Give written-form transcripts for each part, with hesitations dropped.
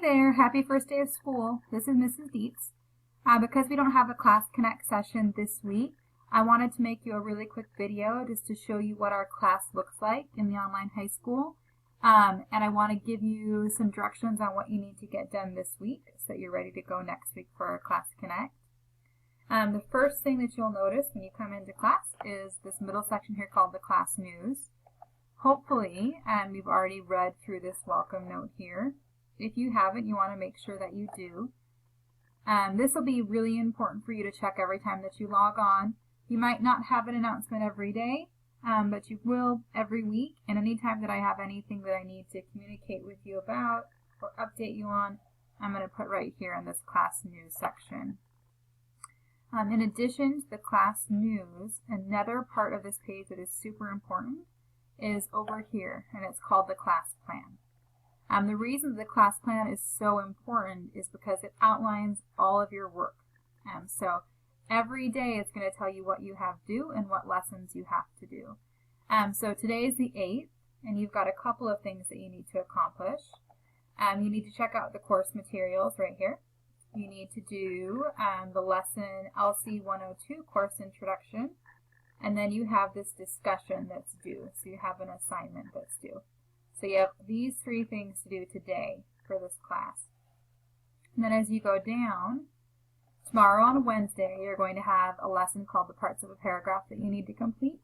Hey there, happy first day of school. This is Mrs. Dietz. Because we don't have a Class Connect session this week, I wanted to make you a really quick video just to show you what our class looks like in the online high school. And I want to give you some directions on what you need to get done this week so that you're ready to go next week for our Class Connect. The first thing that you'll notice when you come into class is this middle section here called the Class News. Hopefully, we've already read through this welcome note here. If you haven't, you want to make sure that you do. This will be really important for you to check every time that you log on. You might not have an announcement every day, but you will every week. And anytime that I have anything that I need to communicate with you about or update you on, I'm going to put right here in this class news section. In addition to the class news, another part of this page that is super important is over here, and it's called the class plan. The reason the class plan is so important is because it outlines all of your work. So every day it's going to tell you what you have due and what lessons you have to do. So today is the 8th, and you've got a couple of things that you need to accomplish. You need to check out the course materials right here. You need to do the lesson LC 102 course introduction, and then you have this discussion that's due. So you have an assignment that's due. So you have these 3 things to do today for this class. And then as you go down, tomorrow on Wednesday, you're going to have a lesson called the parts of a paragraph that you need to complete.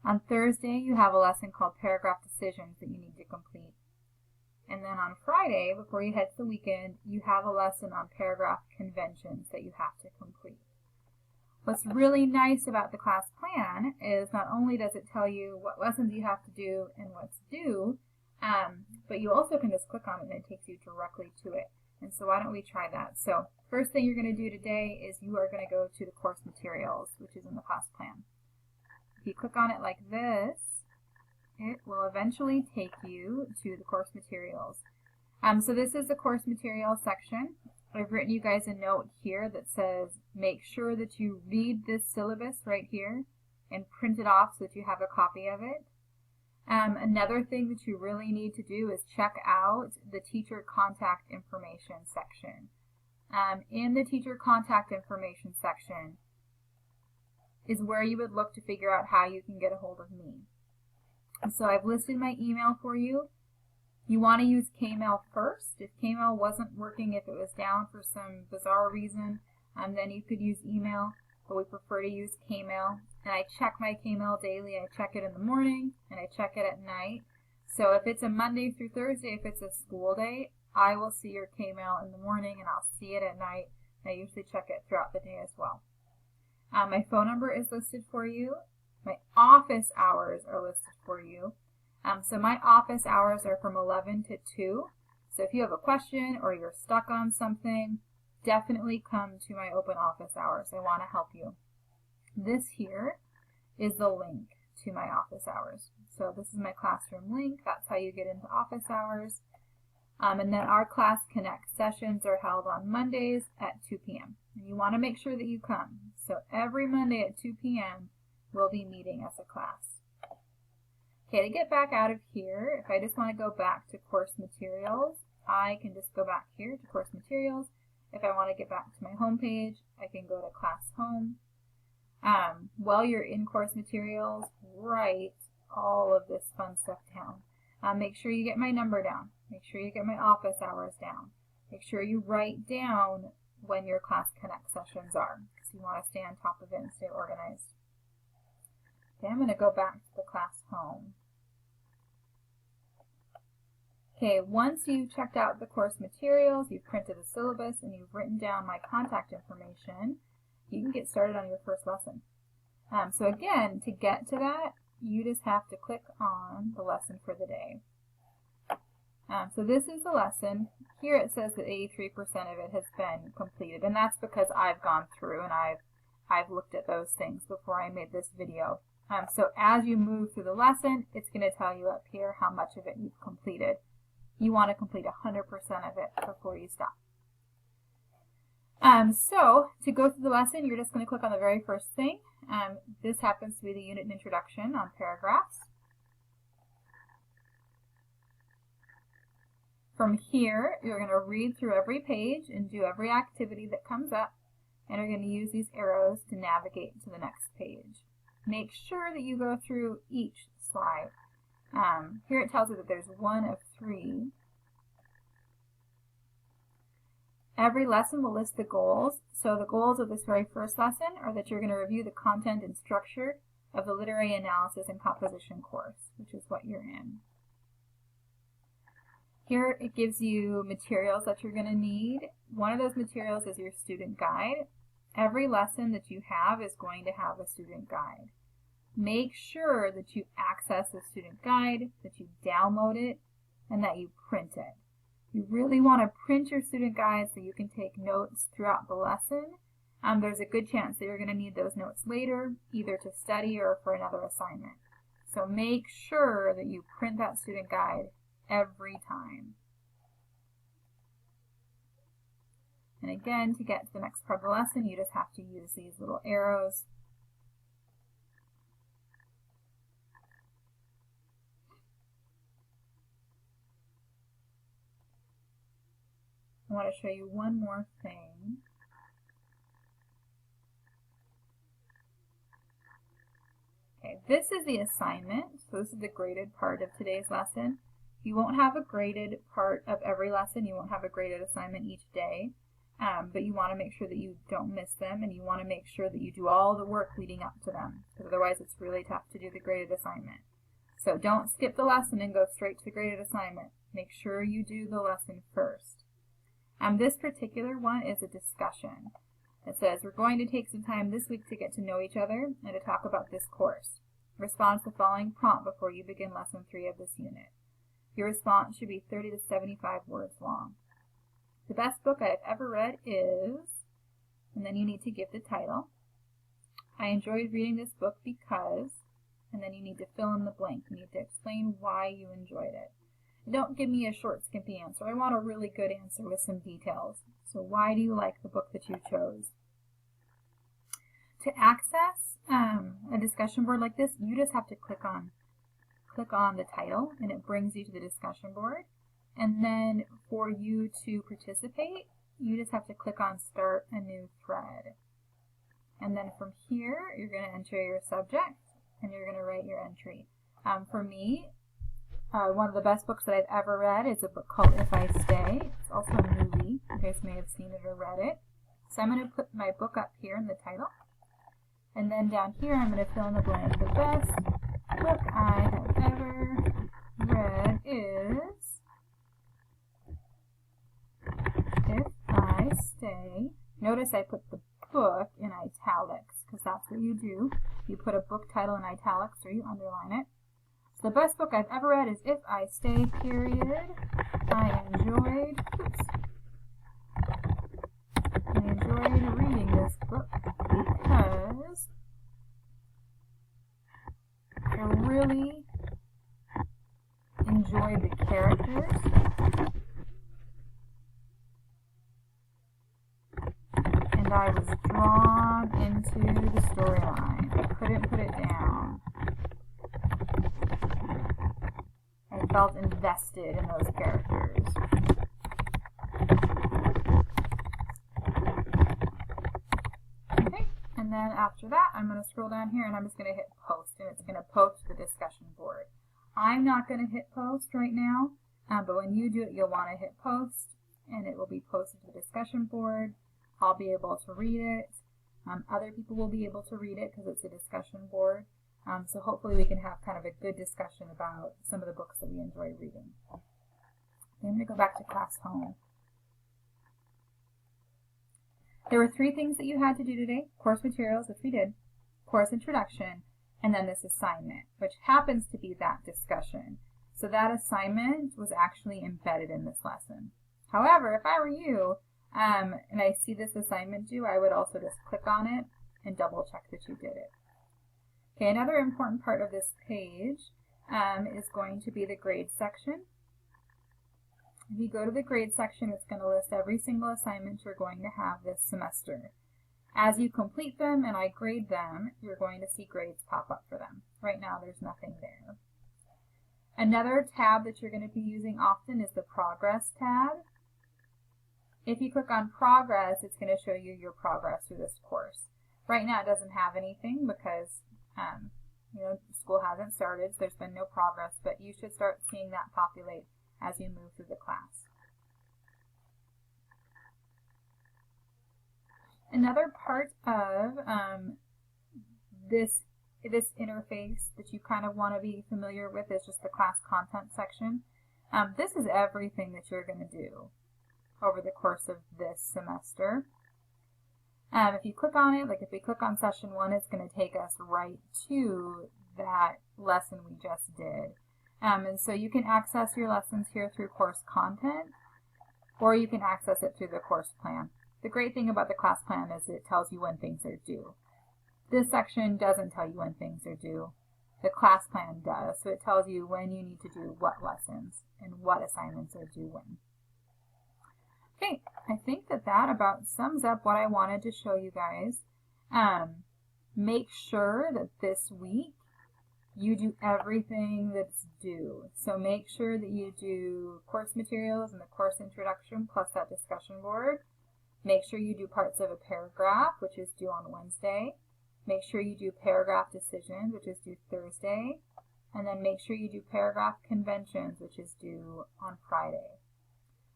On Thursday, you have a lesson called paragraph decisions that you need to complete. And then on Friday, before you head to the weekend, you have a lesson on paragraph conventions that you have to complete. What's really nice about the class plan is not only does it tell you what lessons you have to do and what's due, but you also can just click on it and it takes you directly to it. And so why don't we try that? So first thing you're going to do today is you are going to go to the course materials, which is in the class plan. If you click on it like this, it will eventually take you to the course materials. So this is the course materials section. I've written you guys a note here that says make sure that you read this syllabus right here and print it off so that you have a copy of it. Another thing that you really need to do is check out the teacher contact information section. In the teacher contact information section is where you would look to figure out how you can get a hold of me. So I've listed my email for you. You want to use Kmail first. If Kmail wasn't working, if it was down for some bizarre reason, then you could use email, but we prefer to use Kmail. And I check my Kmail daily. I check it in the morning and I check it at night. So if it's a Monday through Thursday, if it's a school day, I will see your Kmail in the morning and I'll see it at night. I usually check it throughout the day as well. My phone number is listed for you. My office hours are listed for you. So my office hours are from 11 to 2. So if you have a question or you're stuck on something, definitely come to my open office hours. I want to help you. This here is the link to my office hours. So this is my classroom link. That's how you get into office hours. And then our Class Connect sessions are held on Mondays at 2 p.m. And you want to make sure that you come. So every Monday at 2 p.m. we'll be meeting as a class. Okay, to get back out of here, if I just want to go back to course materials, I can just go back here to course materials. If I want to get back to my home page, I can go to class home. While you're in course materials, write all of this fun stuff down. Make sure you get my number down. Make sure you get my office hours down. Make sure you write down when your Class Connect sessions are, because you want to stay on top of it and stay organized. Okay, I'm going to go back to the class home. Okay, once you've checked out the course materials, you've printed the syllabus, and you've written down my contact information, you can get started on your first lesson. So again, to get to that, you just have to click on the lesson for the day. So this is the lesson. Here it says that 83% of it has been completed, and that's because I've gone through and I've looked at those things before I made this video. So as you move through the lesson, it's going to tell you up here how much of it you've completed. You want to complete 100% of it before you stop. So to go through the lesson, you're just going to click on the very first thing. This happens to be the unit introduction on paragraphs. From here, you're going to read through every page and do every activity that comes up, and you're going to use these arrows to navigate to the next page. Make sure that you go through each slide. Here it tells you that there's 1 of 3. Every lesson will list the goals. So the goals of this very first lesson are that you're going to review the content and structure of the literary analysis and composition course, which is what you're in. Here it gives you materials that you're going to need. One of those materials is your student guide. Every lesson that you have is going to have a student guide. Make sure that you access the student guide, that you download it, and that you print it. You really want to print your student guide so you can take notes throughout the lesson. There's a good chance that you're going to need those notes later, either to study or for another assignment. So make sure that you print that student guide every time. And again, to get to the next part of the lesson, you just have to use these little arrows. I want to show you one more thing. Okay, this is the assignment. So this is the graded part of today's lesson. You won't have a graded part of every lesson. You won't have a graded assignment each day. But you want to make sure that you don't miss them, and you want to make sure that you do all the work leading up to them, because otherwise it's really tough to do the graded assignment. So don't skip the lesson and go straight to the graded assignment. Make sure you do the lesson first. This particular one is a discussion. It says, we're going to take some time this week to get to know each other and to talk about this course. Respond to the following prompt before you begin lesson 3 of this unit. Your response should be 30 to 75 words long. The best book I've ever read is, and then you need to give the title. I enjoyed reading this book because, and then you need to fill in the blank. You need to explain why you enjoyed it. Don't give me a short, skimpy answer. I want a really good answer with some details. So why do you like the book that you chose? To access a discussion board like this, you just have to click on the title, and it brings you to the discussion board. And then for you to participate, you just have to click on Start a New Thread. And then from here, you're going to enter your subject, and you're going to write your entry. For me, one of the best books that I've ever read is a book called If I Stay. It's also a movie. You guys may have seen it or read it. So I'm going to put my book up here in the title. And then down here, I'm going to fill in the blank. The best book I have ever read is If I Stay. Notice I put the book in italics, because that's what you do. You put a book title in italics, or you underline it. So the best book I've ever read is If I Stay, period. I enjoyed reading this book because I really enjoyed the characters and I was drawn into the storyline. I couldn't put it down. I felt invested in those characters. Okay, and then after that, I'm going to scroll down here and I'm just going to hit post, and it's going to post to the discussion board. I'm not going to hit post right now, but when you do it, you'll want to hit post, and it will be posted to the discussion board. I'll be able to read it. Other people will be able to read it because it's a discussion board. So hopefully we can have kind of a good discussion about some of the books that we enjoy reading. I'm going to go back to class home. There were 3 things that you had to do today. Course materials, which we did, course introduction, and then this assignment, which happens to be that discussion. So that assignment was actually embedded in this lesson. However, if I were you, and I see this assignment due, I would also just click on it and double check that you did it. Okay, another important part of this page is going to be the grade section. If you go to the grade section, it's going to list every single assignment you're going to have this semester. As you complete them and I grade them, you're going to see grades pop up for them. Right now, there's nothing there. Another tab that you're going to be using often is the Progress tab. If you click on Progress, it's going to show you your progress through this course. Right now it doesn't have anything because school hasn't started, so there's been no progress, but you should start seeing that populate as you move through the class. Another part of this interface that you kind of want to be familiar with is just the class content section. This is everything that you're going to do over the course of this semester. If you click on it, like if we click on session 1, it's going to take us right to that lesson we just did. And so you can access your lessons here through course content, or you can access it through the course plan. The great thing about the class plan is it tells you when things are due. This section doesn't tell you when things are due. The class plan does, so it tells you when you need to do what lessons and what assignments are due when. Okay, I think that about sums up what I wanted to show you guys. Make sure that this week you do everything that's due. So make sure that you do course materials and the course introduction plus that discussion board. Make sure you do parts of a paragraph, which is due on Wednesday. Make sure you do paragraph decisions, which is due Thursday. And then make sure you do paragraph conventions, which is due on Friday.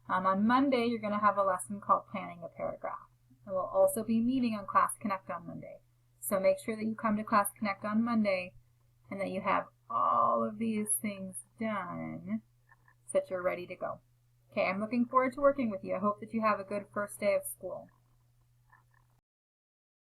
On Monday, you're going to have a lesson called Planning a Paragraph. And we'll also be meeting on Class Connect on Monday. So make sure that you come to Class Connect on Monday and that you have all of these things done so that you're ready to go. Okay, I'm looking forward to working with you. I hope that you have a good first day of school.